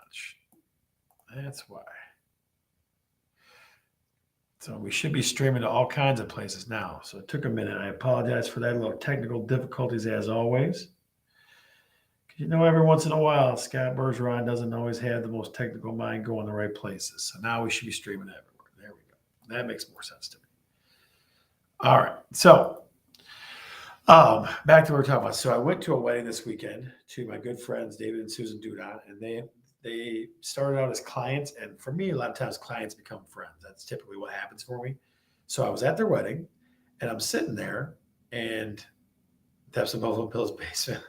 much. That's why. So we should be streaming to all kinds of places now. So it took a minute. I apologize for that. A little technical difficulties as always. Every once in a while, Scott Bergeron doesn't always have the most technical mind going the right places. So now we should be streaming everywhere. There we go. That makes more sense to me. All right. So back to what we're talking about. So I went to a wedding this weekend to my good friends, David and Susan Dudon, and they started out as clients. And for me, a lot of times clients become friends. That's typically what happens for me. So I was at their wedding, and I'm sitting there, and that's in Buffalo Bill's basement.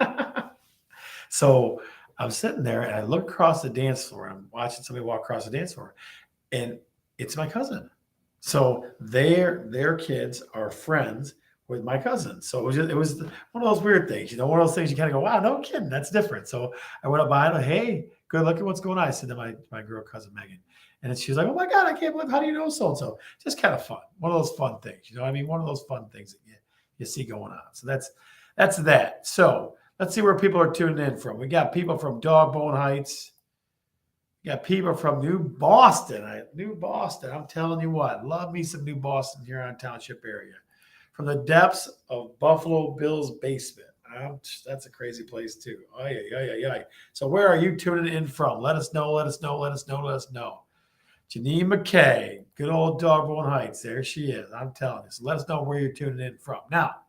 So I'm sitting there and I look across the dance floor. I'm watching somebody walk across the dance floor, and it's my cousin. So their kids are friends with my cousin. So it was one of those weird things, one of those things you kind of go, wow, no kidding, that's different. So I went up by and hey, good looking, what's going on? I said to my girl cousin Megan, and then she was like, oh my God, I can't believe, how do you know so and so? Just kind of fun, one of those fun things, what I mean? One of those fun things that you see going on. So that's that. So let's see where people are tuning in from. We got people from Dogbone Heights. We got people from New Boston. I'm telling you what, love me some New Boston here on Township area. From the depths of Buffalo Bill's basement. That's a crazy place too. Oh, yeah. So where are you tuning in from? Let us know. Janine McKay, good old Dogbone Heights. There she is. I'm telling you. So let us know where you're tuning in from. Now,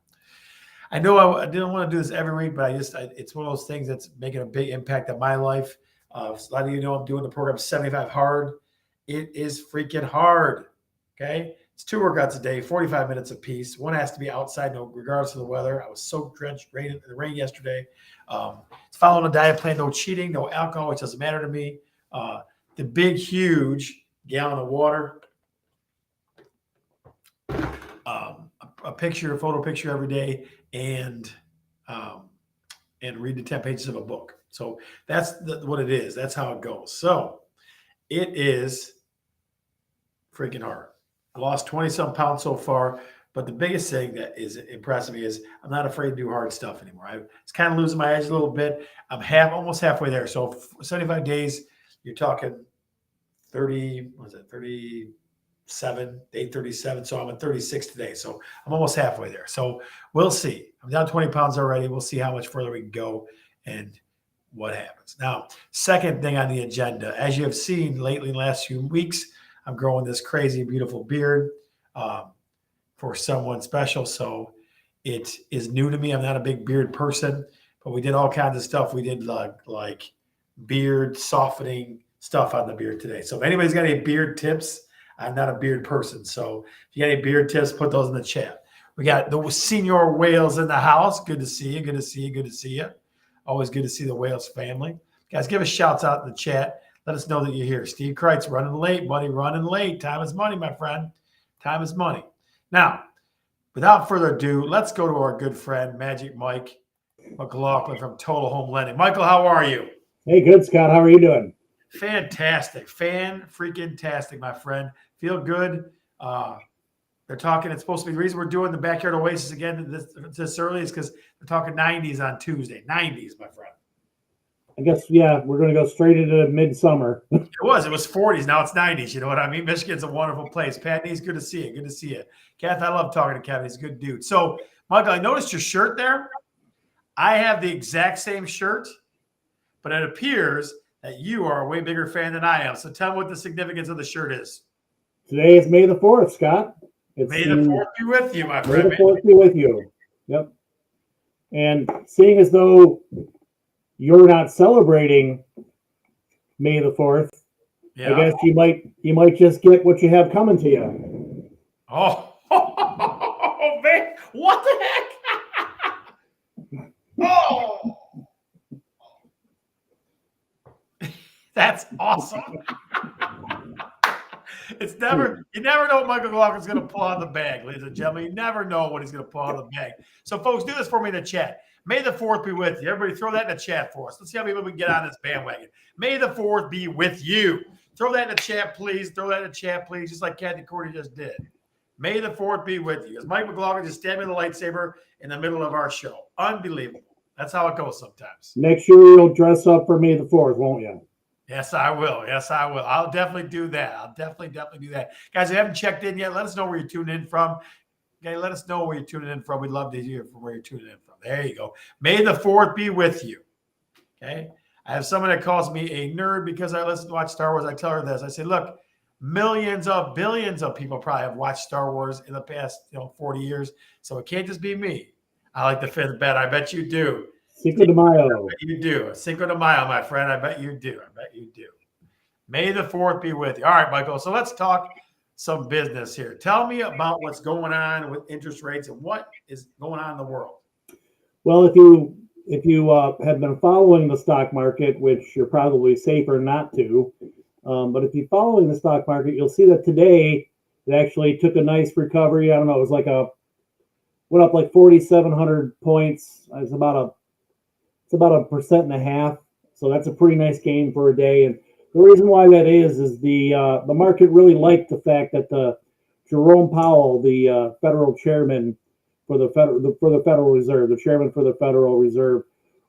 I know I didn't want to do this every week, but it's one of those things that's making a big impact on my life. A lot of you know I'm doing the program 75 Hard. It is freaking hard, okay? It's 2 workouts a day, 45 minutes apiece. One has to be outside, regardless of the weather. I was soaked, drenched, in the rain yesterday. It's following a diet plan, no cheating, no alcohol, which doesn't matter to me. The big, huge gallon of water. A photo picture every day, and read the 10 pages of a book. So that's what it is. That's how it goes. So it is freaking hard. I lost 20-some pounds so far, but the biggest thing that is impressing me is I'm not afraid to do hard stuff anymore. It's kind of losing my edge a little bit. I'm almost halfway there. So 75 days, you're talking 37, day 37. So I'm at 36 today. So I'm almost halfway there. So we'll see. I'm down 20 pounds already. We'll see how much further we can go and what happens. Now, second thing on the agenda, as you have seen lately in the last few weeks, I'm growing this crazy, beautiful beard for someone special. So it is new to me. I'm not a big beard person, but we did all kinds of stuff. We did like beard softening stuff on the beard today. So if anybody's got any beard tips, I'm not a beard person. So if you got any beard tips, put those in the chat. We got the Senior Wales in the house. Good to see you. Always good to see the Wales family. Guys, give us shouts out in the chat. Let us know that you're here. Steve Kreitz, running late, buddy, running late. Time is money, my friend. Time is money. Now, without further ado, let's go to our good friend, Magic Mike Mclaughlin from Total Home Lending. Michael, how are you? Hey, good, Scott. How are you doing? Fantastic. Fan-freaking-tastic, my friend. Feel good. They're talking, it's supposed to be the reason we're doing the Backyard Oasis again this early is because they're talking 90s on Tuesday. 90s, my friend. I guess, yeah, we're going to go straight into midsummer. It was 40s. Now it's 90s. You know what I mean? Michigan's a wonderful place. Pat Nees, good to see you. Good to see you. Kath, I love talking to Kevin. He's a good dude. So, Michael, I noticed your shirt there. I have the exact same shirt, but it appears that you are a way bigger fan than I am. So tell me what the significance of the shirt is. Today is May the 4th, Scott. May the 4th be with you, my friend. May the 4th be with you. Yep. And seeing as though you're not celebrating May the 4th, yeah. I guess you might just get what you have coming to you. Oh, man. What the heck? Oh. That's awesome. You never know what Michael McLaughlin's going to pull out of the bag, ladies and gentlemen. You never know what he's going to pull out of the bag. So, folks, do this for me in the chat. May the 4th be with you. Everybody throw that in the chat for us. Let's see how many people we can get on this bandwagon. May the 4th be with you. Throw that in the chat, please. Just like Kathy Cordy just did. May the 4th be with you. As Mike McLaughlin just stabbed me the lightsaber in the middle of our show. Unbelievable. That's how it goes sometimes. Next year you'll dress up for May the 4th, won't you? Yes, I will. Yes, I will. I'll definitely do that. I'll definitely do that. Guys, if you haven't checked in yet, let us know where you're tuning in from. Okay, let us know where you're tuning in from. We'd love to hear from where you're tuning in from. There you go. May the 4th be with you. Okay. I have someone that calls me a nerd because I listen to watch Star Wars. I tell her this. I say, look, billions of people probably have watched Star Wars in the past 40 years. So it can't just be me. I like the fifth bet. I bet you do. Cinco de Mayo. I bet you do. Cinco de Mayo, my friend. I bet you do. I bet you do. May the 4th be with you. All right, Michael. So let's talk some business here. Tell me about what's going on with interest rates and what is going on in the world. Well, if you have been following the stock market, which you're probably safer not to, but if you're following the stock market, you'll see that today it actually took a nice recovery. I don't know, it was like went up like 4,700 points. It's about a 1.5%. So that's a pretty nice gain for a day. And the reason why that is the market really liked the fact that Jerome Powell, the federal chairman for the Federal Reserve, the chairman for the Federal Reserve,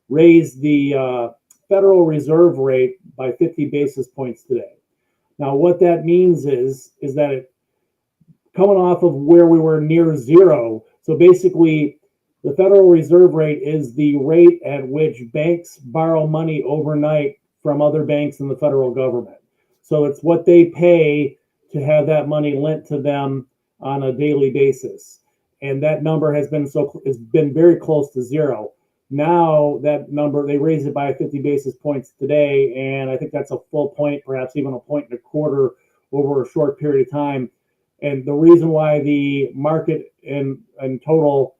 raised the Federal Reserve rate by 50 basis points today. Now, what that means is that it coming off of where we were near zero. So basically, the Federal Reserve rate is the rate at which banks borrow money overnight from other banks in the federal government. So it's what they pay to have that money lent to them on a daily basis. And that number has been very close to zero. Now that number, they raised it by 50 basis points today, and I think that's a full point, perhaps even 1.25 over a short period of time. And the reason why the market in total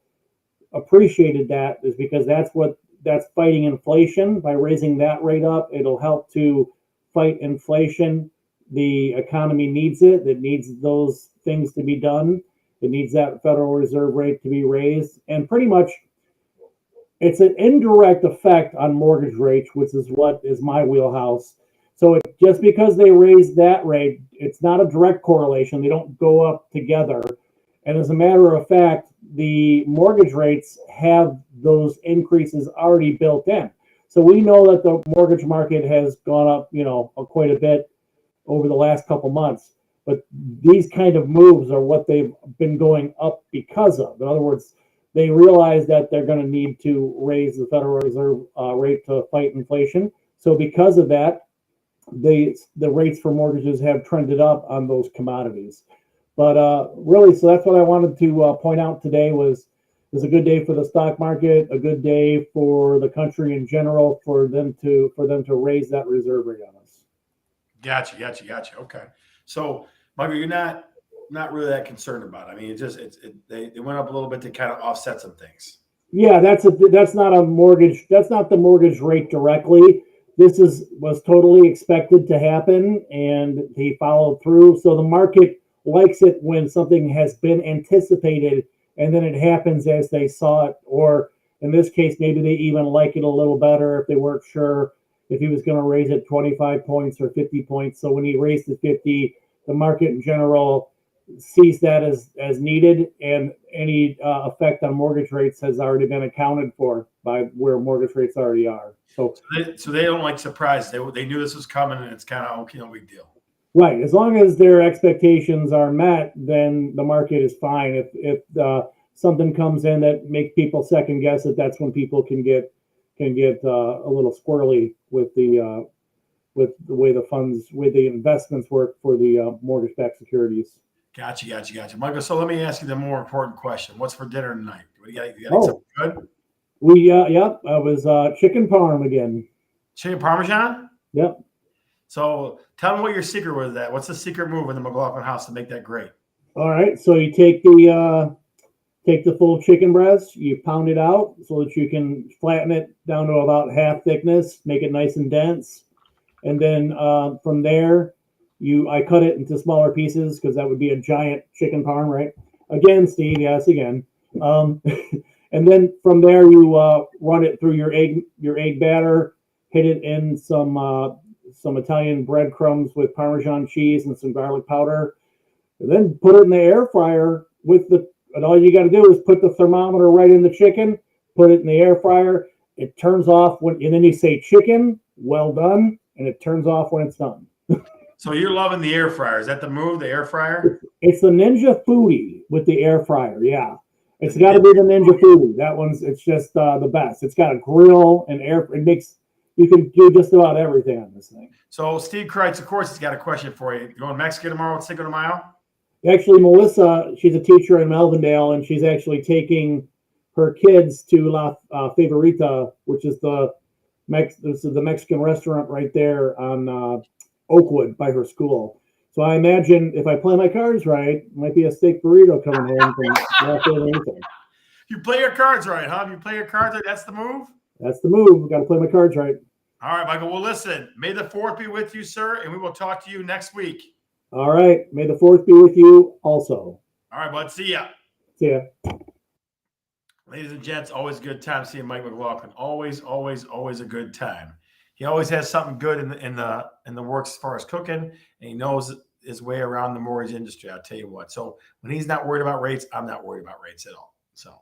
appreciated that is because that's fighting inflation. By raising that rate up, it'll help to fight inflation. The economy needs it. It needs those things to be done. It needs that Federal Reserve rate to be raised. And pretty much it's an indirect effect on mortgage rates, which is what is my wheelhouse. So just because they raise that rate, it's not a direct correlation. They don't go up together. And as a matter of fact, the mortgage rates have those increases already built in. So we know that the mortgage market has gone up, quite a bit over the last couple months. But these kind of moves are what they've been going up because of. In other words, they realize that they're going to need to raise the Federal Reserve rate to fight inflation. So because of that, the rates for mortgages have trended up on those commodities. But really, so that's what I wanted to point out today was a good day for the stock market, a good day for the country in general, for them to raise that reserve rate on us. Gotcha. Okay. So, Michael, you're not really that concerned about it. I mean, they went up a little bit to kind of offset some things. Yeah, that's not a mortgage. That's not the mortgage rate directly. This was totally expected to happen, and he followed through. So the market likes it when something has been anticipated and then it happens as they saw it. Or in this case, maybe they even like it a little better if they weren't sure if he was going to raise it 25 points or 50 points. So when he raised it 50, the market in general sees that as needed, and any effect on mortgage rates has already been accounted for by where mortgage rates already are. So they don't like surprises. They knew this was coming, and it's kind of okay, no big deal. Right. As long as their expectations are met, then the market is fine. If something comes in that makes people second guess it, that's when people can get a little squirrely with the way the investments work for the mortgage-backed securities. Gotcha. Michael, so let me ask you the more important question. What's for dinner tonight? You got something good? I was chicken parm again. Chicken Parmesan? Yep. So tell me what your secret was. What's the secret move in the Mclaughlin house to make that great? All right. So you take the full chicken breast, you pound it out so that you can flatten it down to about half thickness, make it nice and dense. And then from there, I cut it into smaller pieces because that would be a giant chicken parm, right? Again, Steve, yes, again. And then from there, you run it through your egg batter, hit it in some Italian breadcrumbs with Parmesan cheese and some garlic powder, and then put it in the air fryer and all you got to do is put the thermometer right in the chicken, put it in the air fryer. It turns off and then you say chicken, well done, and it turns off when it's done. So you're loving the air fryer. Is that the move, the air fryer? It's the Ninja Foodie with the air fryer. Yeah. It's got to be the Ninja Foodie. That one's, it's just the best. It's got a grill and air. You can do just about everything on this thing. So Steve Kreitz, of course, he's got a question for you. You going to Mexico tomorrow with Cinco de Mayo? Actually, Melissa, she's a teacher in Melvindale, and she's actually taking her kids to La Favorita, which is the Mexican restaurant right there on Oakwood by her school. So I imagine if I play my cards right, it might be a steak burrito coming home from La Favorita. You play your cards right, huh? If you play your cards right, that's the move? That's the move. Got to play my cards right. All right, Michael. Well, listen, may the 4th be with you, sir, and we will talk to you next week. All right. May the 4th be with you also. All right, bud. See ya. See ya. Ladies and gents, always a good time seeing Mike McLaughlin. Always, always, always a good time. He always has something good in the works as far as cooking, and he knows his way around the mortgage industry. I'll tell you what. So when he's not worried about rates, I'm not worried about rates at all. So,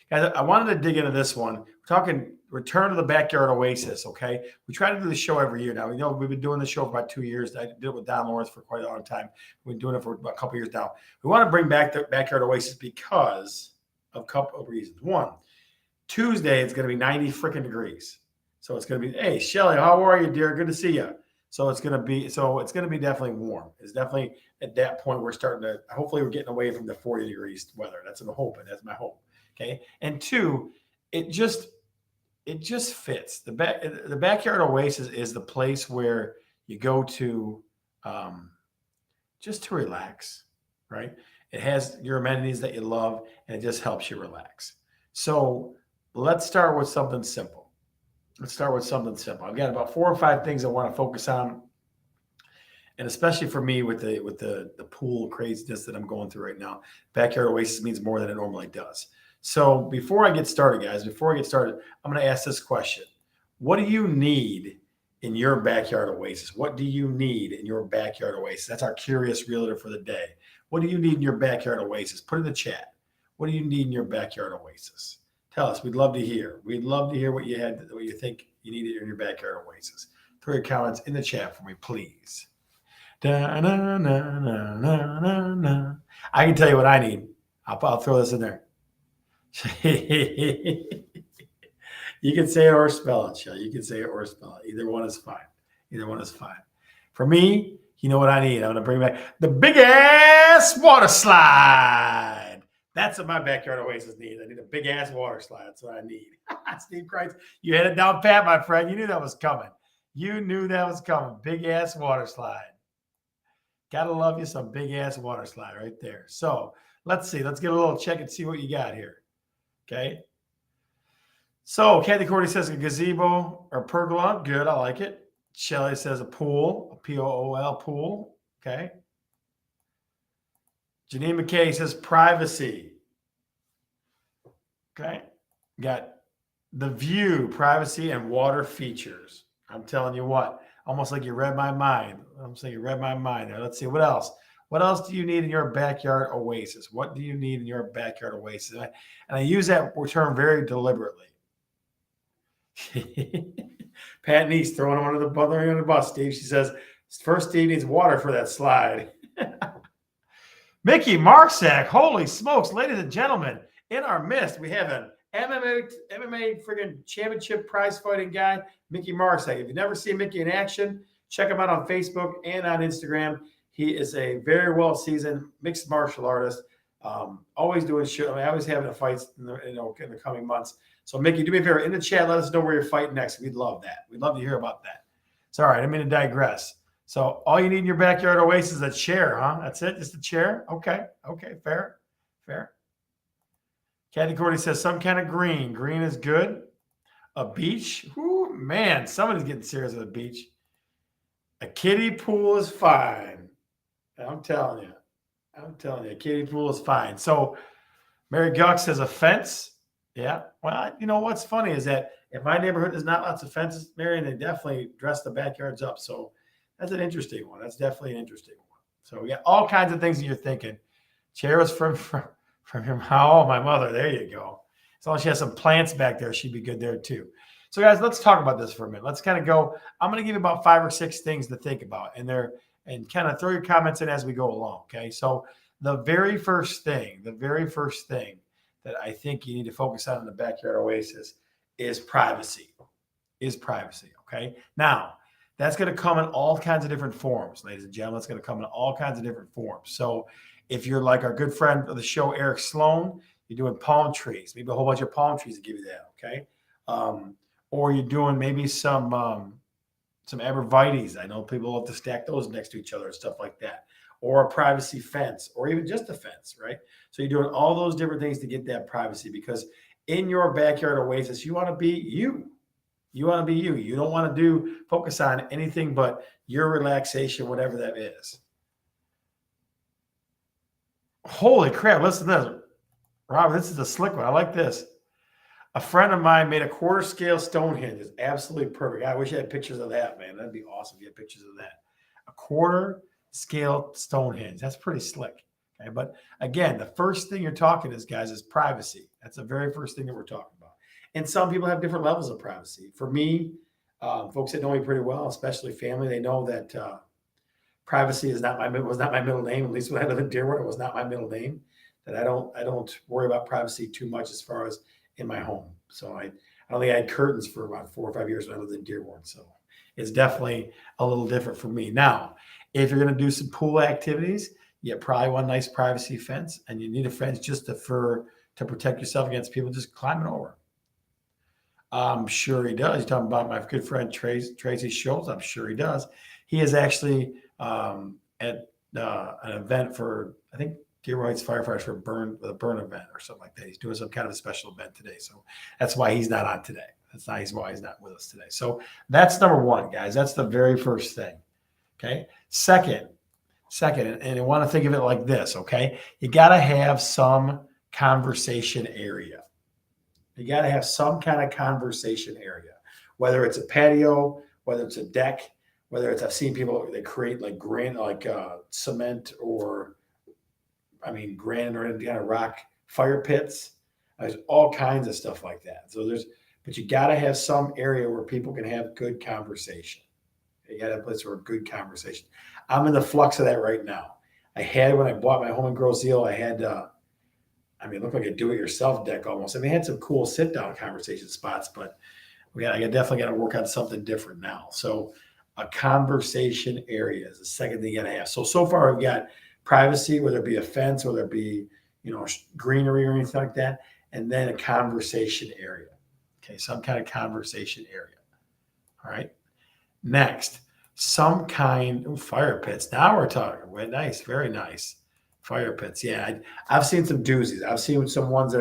guys, I wanted to dig into this one. We're talking return to the backyard oasis. Okay, we try to do the show every year now. We know we've been doing the show for about 2 years. I did it with Don Lawrence for quite a long time. We've been doing it for about a couple years now. We want to bring back the backyard oasis because of a couple of reasons. One, Tuesday it's going to be 90 freaking degrees. So it's going to be, hey, Shelly, how are you, dear? Good to see you. So it's going to be definitely warm. It's definitely at that point we're starting to, hopefully we're getting away from the 40 degrees weather. That's what I'm hoping. That's my hope. Okay. And two, it just fits. The backyard oasis is the place where you go to just to relax, right? It has your amenities that you love, and it just helps you relax. So let's start with something simple. I've got about 4 or 5 things I want to focus on, and especially for me with the pool craziness that I'm going through right now, backyard oasis means more than it normally does. So before I get started, guys, I'm going to ask this question: what do you need in your backyard oasis? What do you need in your backyard oasis? That's our curious realtor for the day. What do you need in your backyard oasis? Put in the chat. What do you need in your backyard oasis? Tell us. We'd love to hear. We'd love to hear what you think you need in your backyard oasis. Throw your comments in the chat for me, please. I can tell you what I need. I'll throw this in there. You can say it or spell it, Shell. You can say it or spell it. Either one is fine. For me, you know what I need? I'm going to bring back the big ass water slide. That's what my backyard oasis needs. I need a big ass water slide. That's what I need. Steve Kreitz, you had it down pat, my friend. You knew that was coming. Big ass water slide. Gotta love you some big ass water slide right there. So let's see. Let's get a little check and see what you got here. Okay. So Kathy Cordy says a gazebo or pergola. Good. I like it. Shelly says a pool, a P-O-O-L pool. Okay. Janine McKay says privacy. Okay. Got the view, privacy, and water features. I'm telling you what, almost like you read my mind. I'm saying you read my mind there. Let's see. What else? What else do you need in your backyard oasis? What do you need in your backyard oasis? And I use that term very deliberately. Pat Neese throwing him under the bus, Steve. She says, first Steve needs water for that slide. Mickey Marksack, holy smokes, ladies and gentlemen, in our midst, we have an MMA friggin' championship prize fighting guy, Mickey Marksack. If you've never seen Mickey in action, check him out on Facebook and on Instagram. He is a very well-seasoned mixed martial artist, always doing shit. I mean, always having a fight in the coming months. So, Mickey, do me a favor. In the chat, let us know where you're fighting next. We'd love that. We'd love to hear about that. It's all right. I'm going to digress. So, all you need in your backyard oasis is a chair, huh? That's it? Just a chair? Okay. Fair. Kathy Cordy says some kind of green. Green is good. A beach? Ooh, man, somebody's getting serious with a beach. A kiddie pool is fine. I'm telling you, a kiddie pool is fine. So, Mary Guck says a fence. Yeah. Well, you know what's funny is that in my neighborhood, there's not lots of fences, Mary, and they definitely dress the backyards up. So that's an interesting one. That's definitely an interesting one. So we got all kinds of things that you're thinking. Chairs from your my mother. There you go. As long as she has some plants back there, she'd be good there too. So guys, let's talk about this for a minute. Let's kind of go. I'm going to give you about 5 or 6 things to think about, and kind of throw your comments in as we go along. Okay. So the very first thing that I think you need to focus on in the backyard oasis is privacy. Okay. Now that's going to come in all kinds of different forms, ladies and gentlemen. It's going to come in all kinds of different forms. So if you're like our good friend of the show, Eric Sloan, you're doing palm trees, maybe a whole bunch of palm trees to give you that. Okay. Or you're doing maybe some arborvitaes. I know people love to stack those next to each other and stuff like that. Or a privacy fence, or even just a fence, right? So you're doing all those different things to get that privacy, because in your backyard oasis, you want to be you. You want to be you. You don't want to focus on anything but your relaxation, whatever that is. Holy crap, listen to this. Rob, this is a slick one. I like this. A friend of mine made a quarter scale Stonehenge. It's absolutely perfect. I wish I had pictures of that, man. That'd be awesome if you had pictures of that. A quarter scale Stonehenge. That's pretty slick. Okay. But again, the first thing you're talking is, guys, is privacy. That's the very first thing that we're talking about. And some people have different levels of privacy. For me, folks that know me pretty well, especially family, they know that privacy was not my middle name. At least when I lived in Dearborn, it was not my middle name. That I don't worry about privacy too much as far as in my home. So I don't think I had curtains for about 4 or 5 years when I lived in Dearborn. So it's definitely a little different for me. Now, if you're going to do some pool activities, you probably want a nice privacy fence, and you need a fence just to protect yourself against people just climbing over. I'm sure he does. You're talking about my good friend Tracy Schultz. I'm sure he does. He is actually at an event for, I think, Dearborn Heights firefighters for a burn event or something like that. He's doing some kind of a special event today. So that's why he's not on today. Why he's not with us today. So that's number one, guys. That's the very first thing. Okay. Second, and you want to think of it like this. Okay. You got to have some conversation area. You got to have some kind of conversation area, whether it's a patio, whether it's a deck, whether it's, I've seen people, they create like cement or, granite or any kind of rock fire pits. There's all kinds of stuff like that. But you got to have some area where people can have good conversation. You got to have a place for a good conversation. I'm in the flux of that right now. I had, when I bought my home in Grosse Ile, I had, it looked like a do-it-yourself deck almost. I had some cool sit-down conversation spots, but I definitely got to work on something different now. So a conversation area is the second thing you got to have. So far we've got privacy, whether it be a fence, whether it be, greenery or anything like that, and then a conversation area. Okay, some kind of conversation area. All right. Next, some kind of fire pits. Now we're talking. Well, nice, very nice. Fire pits. Yeah, I've seen some doozies. I've seen ones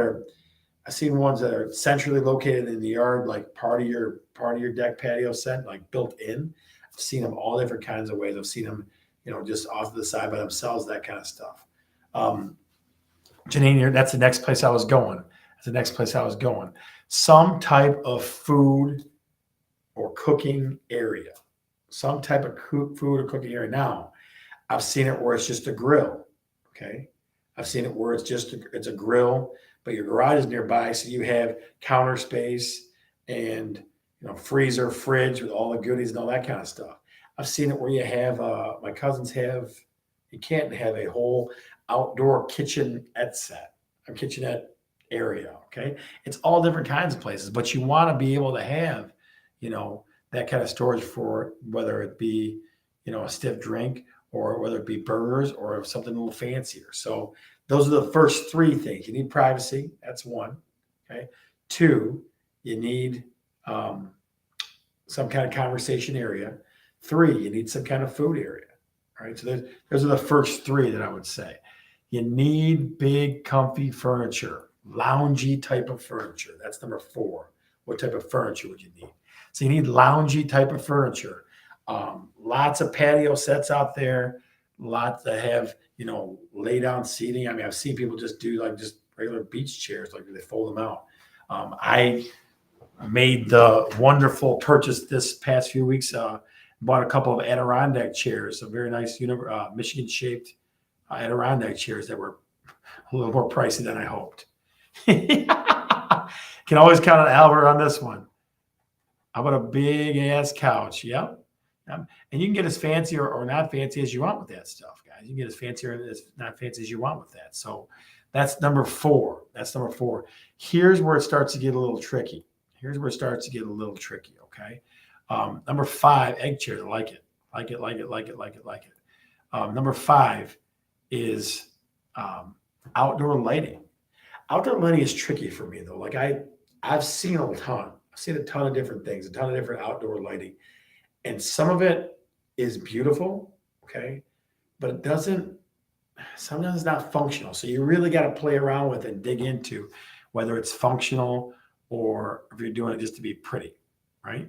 that are centrally located in the yard, like part of your deck patio set, like built in. I've seen them all different kinds of ways. I've seen them, just off to the side by themselves, that kind of stuff. Janine, that's the next place I was going. Some type of food or cooking area. Some type of food or cooking area. Now, I've seen it where it's just a grill. Okay. I've seen it where it's a grill, but your garage is nearby. So you have counter space and, freezer, fridge with all the goodies and all that kind of stuff. I've seen it where you have, my cousins have, you can't have a whole outdoor kitchenette set, a kitchenette area. Okay. It's all different kinds of places, but you want to be able to have, that kind of storage for whether it be, a stiff drink or whether it be burgers or something a little fancier. So those are the first 3 things. You need privacy. That's 1. Okay. 2, you need some kind of conversation area. 3, you need some kind of food area. All right. So those are the first 3 that I would say. You need big, comfy furniture, loungy type of furniture. That's number 4. What type of furniture would you need? So you need loungy type of furniture. Lots of patio sets out there. Lots that have, lay down seating. I've seen people just do just regular beach chairs, like they fold them out. I made the wonderful purchase this past few weeks. Bought a couple of Adirondack chairs, some very nice Michigan-shaped Adirondack chairs that were a little more pricey than I hoped. Can always count on Albert on this one. How about a big ass couch? Yep. And you can get as fancy or not fancy as you want with that stuff, guys. You can get as fancy or as not fancy as you want with that. So that's number 4. That's number 4. Here's where it starts to get a little tricky. Okay. Number 5, egg chairs. I like it. Like it. Number 5 is outdoor lighting. Outdoor lighting is tricky for me though. Like I've seen a ton. I've seen a ton of different things, a ton of different outdoor lighting. And some of it is beautiful, okay? But it doesn't, sometimes it's not functional. So you really got to play around with it and dig into whether it's functional or if you're doing it just to be pretty, right?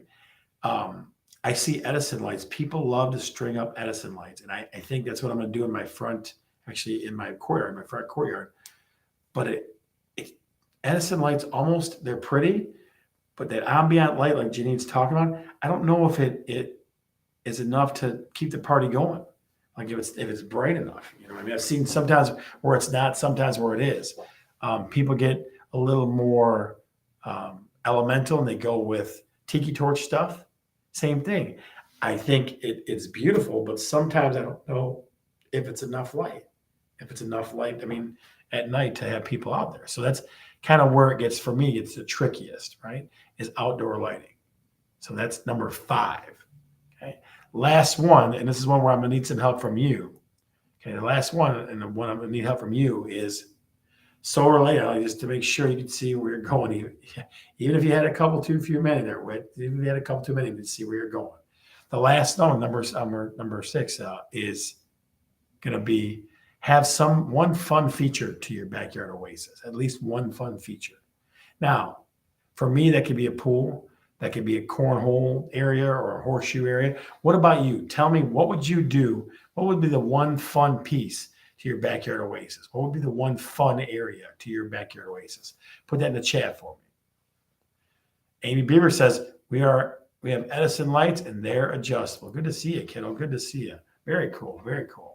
I see Edison lights. People love to string up Edison lights. And I think that's what I'm going to do in my front, actually in my courtyard, my front courtyard. But Edison lights almost, they're pretty, but that ambient light like Janine's talking about, I don't know if it is enough to keep the party going. Like if it's bright enough, you know what I mean? I've seen sometimes where it's not, sometimes where it is. People get a little more elemental and they go with tiki torch stuff. Same thing. I think it's beautiful, but sometimes I don't know if it's enough light. I mean, at night to have people out there. So that's kind of where it gets, for me, it's the trickiest, right? Is outdoor lighting. So that's number 5. Okay. Last one, and this is one where I'm gonna need some help from you. Okay, the last one, and the one I'm gonna need help from you is solar lighting, just to make sure you can see where you're going. Even if you had a couple too few men there, even if you had a couple too many, you can see where you're going. The last number 6 is gonna be have one fun feature to your backyard oasis, at least one fun feature. Now, for me, that could be a pool, that could be a cornhole area or a horseshoe area. What about you? Tell me, what would you do? What would be the one fun piece to your backyard oasis? What would be the one fun area to your backyard oasis? Put that in the chat for me. Amy Beaver says, we have Edison lights and they're adjustable. Good to see you, kiddo. Good to see you. Very cool. Very cool.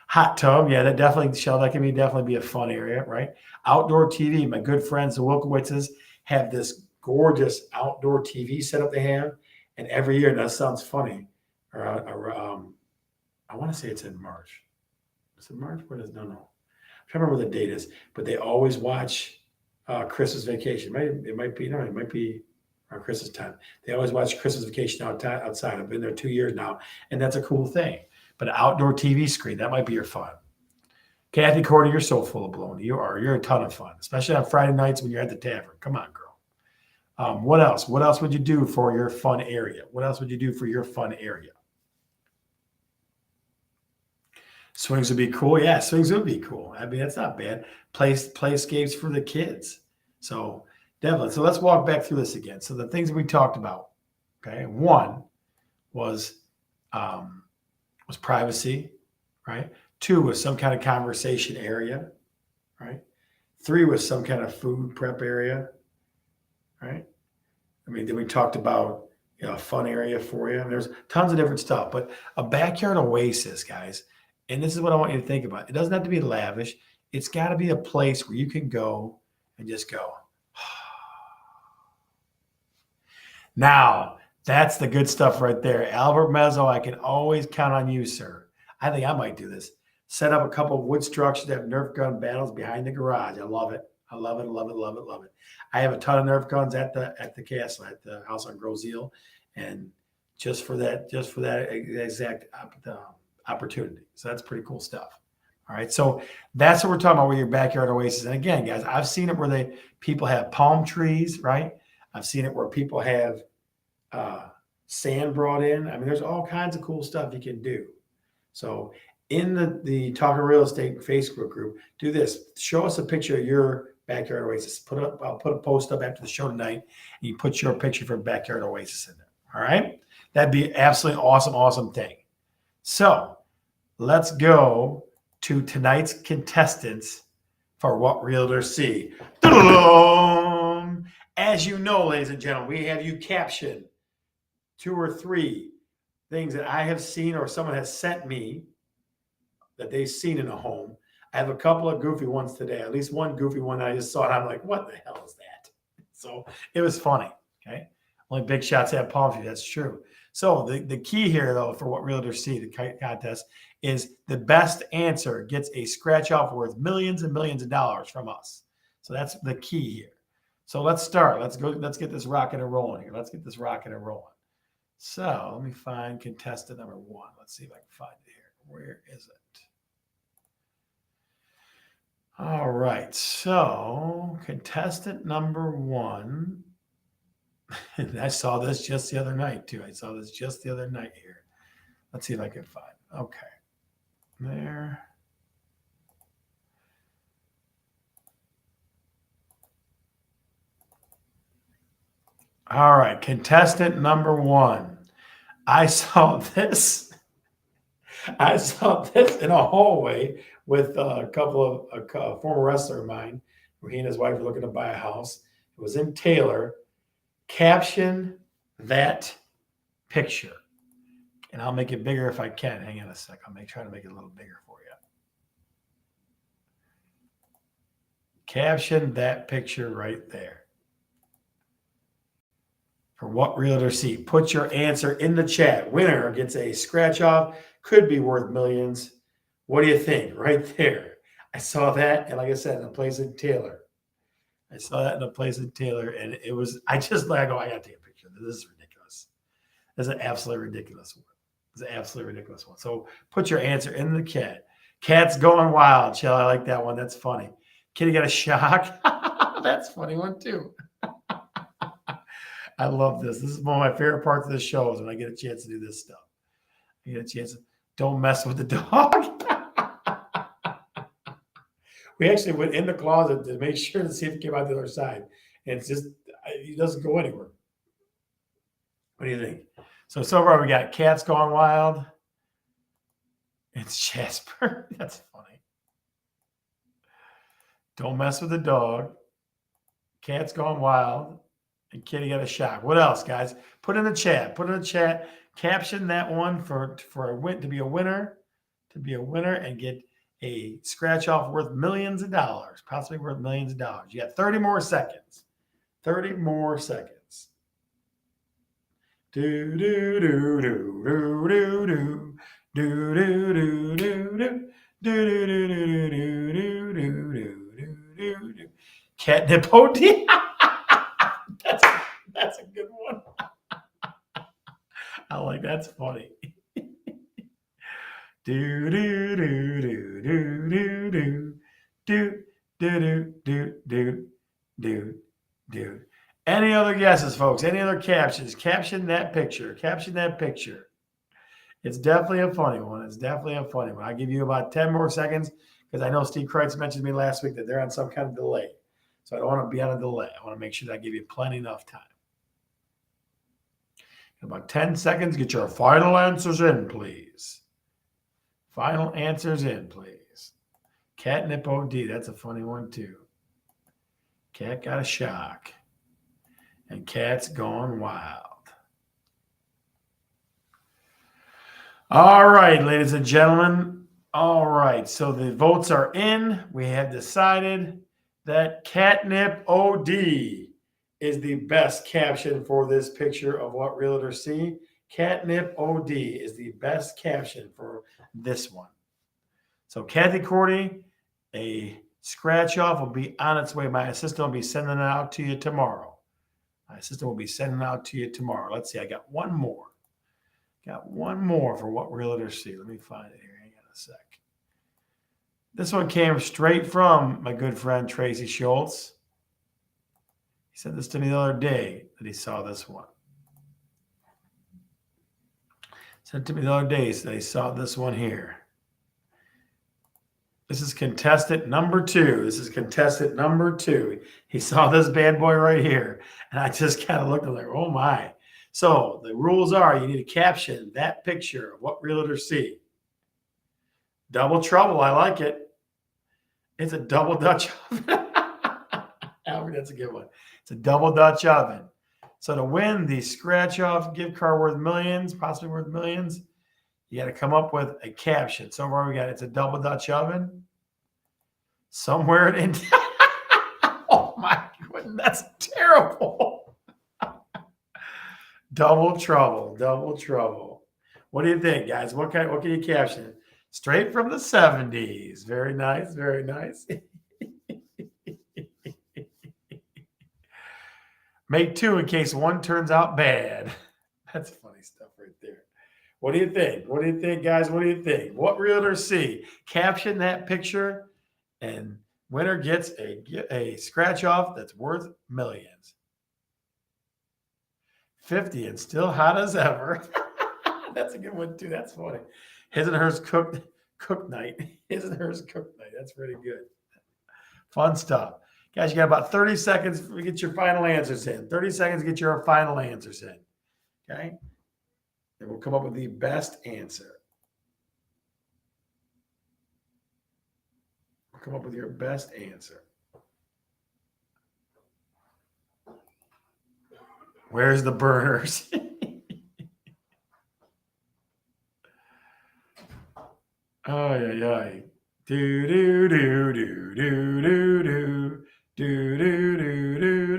Hot tub, yeah, that definitely, Shell, that can definitely be a fun area, right? Outdoor TV, my good friends, the Wilkowitzes, have this gorgeous outdoor TV setup they have, and every year, and that sounds funny, I want to say it's in March. Is it March? What is, no. I'm trying to remember what the date is, but they always watch Christmas Vacation. It might be around Christmas time. They always watch Christmas Vacation outside. I've been there 2 years now, and that's a cool thing. But an outdoor TV screen, that might be your fun. Kathy Cordy, you're so full of baloney. You're a ton of fun, especially on Friday nights when you're at the tavern. Come on, girl. What else? What else would you do for your fun area? Swings would be cool. Yeah, swings would be cool. I mean, that's not bad. Playscapes for the kids. So definitely. So let's walk back through this again. So the things we talked about, okay? 1 was privacy, right? 2 was some kind of conversation area, right? 3 was some kind of food prep area, right? I mean, then we talked about, a fun area for you. There's tons of different stuff, but a backyard oasis, guys, and this is what I want you to think about. It doesn't have to be lavish. It's got to be a place where you can go and just go. Now, that's the good stuff right there. Albert Mezzo, I can always count on you, sir. I think I might do this. Set up a couple of wood structures that have Nerf gun battles behind the garage. I love it. Love it. I have a ton of Nerf guns at the castle, at the house on Groseal, and just for that exact opportunity. So that's pretty cool stuff. All right, so that's what we're talking about with your backyard oasis. And again, guys, I've seen it where people have palm trees, right? I've seen it where people have sand brought in. I mean, there's all kinds of cool stuff you can do. So in the Talkin Real Estate Facebook group, do this. Show us a picture of your backyard oasis. I'll put a post up after the show tonight, and you put your picture for backyard oasis in there. All right? That'd be absolutely awesome thing. So let's go to tonight's contestants for What Realtors See. As you know, ladies and gentlemen, we have you caption 2 or 3 things that I have seen or someone has sent me that they've seen in a home. I have a couple of goofy ones today, at least one goofy one I just saw, and I'm like, what the hell is that? So it was funny, okay? Only big shots have palm trees. That's true. So the key here, though, for what realtors see, the contest, is the best answer gets a scratch off worth millions and millions of dollars from us. So that's the key here. So let's start. Let's go. Let's get this rocking and rolling here. Let's get this rocking and rolling. So let me find contestant number 1. Let's see if I can find it here. Where is it? All right. So contestant number 1. And I saw this just the other night, too. I saw this just the other night here. Let's see if I can find it. Okay. There. All right. Contestant number 1. I saw this. I saw this in a hallway with a couple of a former wrestler of mine, where he and his wife were looking to buy a house. It was in Taylor. Caption that picture. And I'll make it bigger if I can. Hang on a sec. I'll try to make it a little bigger for you. Caption that picture right there. For what realtor see? Put your answer in the chat. Winner gets a scratch off. Could be worth millions. What do you think? Right there. I saw that, and like I said, in a place in Taylor. I saw that in a place in Taylor, and it was, I just like, I got to take a picture. This is ridiculous. This is an absolutely ridiculous one. It's an absolutely ridiculous one. So put your answer in the chat. Cat's going wild, Shell. I like that one. That's funny. Kitty got a shock. That's a funny one, too. I love this. This is one of my favorite parts of the show is when I get a chance to do this stuff. I get a chance to, don't mess with the dog. We actually went in the closet to make sure to see if it came out the other side. And it's just, it doesn't go anywhere. What do you think? So far we got Cat's Gone Wild. It's Jasper. That's funny. Don't mess with the dog. Cat's Gone Wild. And Kitty got a shock. What else, guys? Put in the chat. Put in the chat. Caption that one for a win, to be a winner and get a scratch off worth millions of dollars, possibly worth millions of dollars. You got 30 more seconds. 30 more seconds. Do do do do do do do do do do do do do do do do do do. Catnip OD. That's a good one. I like, that's funny. Do do do do do do do do do do do do do. Any other guesses, folks? Any other captions? Caption that picture. Caption that picture. It's definitely a funny one. It's definitely a funny one. I'll give you about 10 more seconds because I know Steve Kreitz mentioned to me last week that they're on some kind of delay. So I don't want to be on a delay. I want to make sure that I give you plenty enough time. In about 10 seconds, get your final answers in, please. Final answers in, please. Catnip OD. That's a funny one, too. Cat got a shock. And Cat's gone wild. All right, ladies and gentlemen. All right, so the votes are in. We have decided that Catnip OD is the best caption for this picture of what realtors see. Catnip OD is the best caption for this one. So Kathy Cordy, a scratch off will be on its way. My assistant will be sending it out to you tomorrow. Let's see, I got one more. Got one more for what realtors see. Let me find it here. Hang on a sec. This one came straight from my good friend Tracy Schultz. He said this to me the other day that he saw this one. Said to me the other day that he saw this one here. This is contestant number 2. He saw this bad boy right here. And I just kind of looked at it like, oh my. So the rules are you need to caption that picture of what realtors see. Double trouble. I like it. It's a double Dutch oven. Albert, that's a good one. It's a double Dutch oven. So to win the scratch off gift card worth millions, possibly worth millions, you got to come up with a caption. So far we got it's a double Dutch oven. Somewhere in oh my goodness, that's terrible. Double trouble, double trouble. What do you think, guys? What can you caption? Straight from the 70s. Very nice, very nice. Make two in case one turns out bad. That's funny stuff right there. What do you think? What do you think, guys? What do you think? What realtors see? Caption that picture, and winner gets a scratch off that's worth millions. 50 and still hot as ever. That's a good one too. That's funny. His and hers cook night. His and hers cook night. That's pretty good. Fun stuff. Guys, you got about 30 seconds to get your final answers in. 30 seconds to get your final answers in. Okay? And we'll come up with the best answer. We'll come up with your best answer. Where's the burners? Oh, yeah. Do do do do do do do do do do do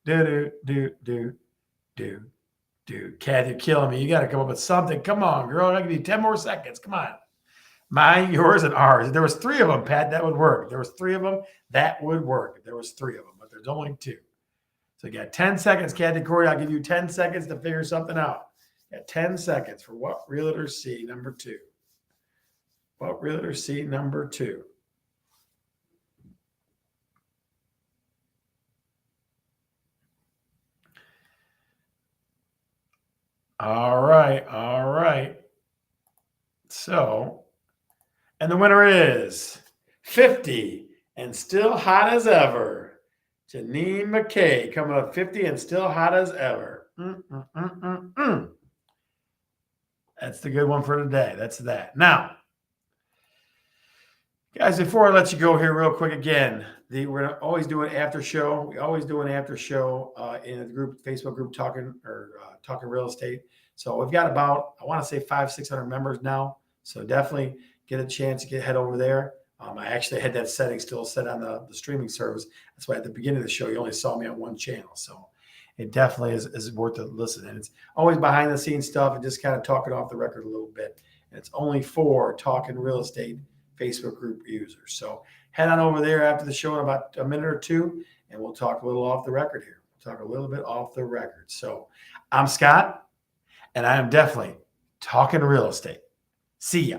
do do do do do. Kathy, you're killing me. You got to come up with something. Come on, girl. I'll give you 10 more seconds. Come on. Mine, yours, and ours. There was 3 of them, Pat. That would work. There was 3 of them. That would work. There was 3 of them, but there's only 2. So you got 10 seconds, Kathy Corey. I'll give you 10 seconds to figure something out. You got 10 seconds for what realtors see number 2. What realtors see number 2. All right. So, and the winner is 50 and still hot as ever. Janine McKay coming up 50 and still hot as ever. That's the good one for today. That's that. Now, guys, before I let you go here real quick again, we're always doing after show. We always do an after show in the group, Facebook group, Talking Real Estate. So we've got about, I want to say 500-600 members now. So definitely get a chance to head over there. I actually had that setting still set on the streaming service. That's why at the beginning of the show, you only saw me on one channel. So it definitely is worth a listen. And it's always behind the scenes stuff and just kind of talking off the record a little bit. And it's only for Talking Real Estate Facebook group users. So head on over there after the show in about a minute or 2, and we'll talk a little off the record here. We'll talk a little bit off the record. So I'm Scott, and I am definitely talking real estate. See ya.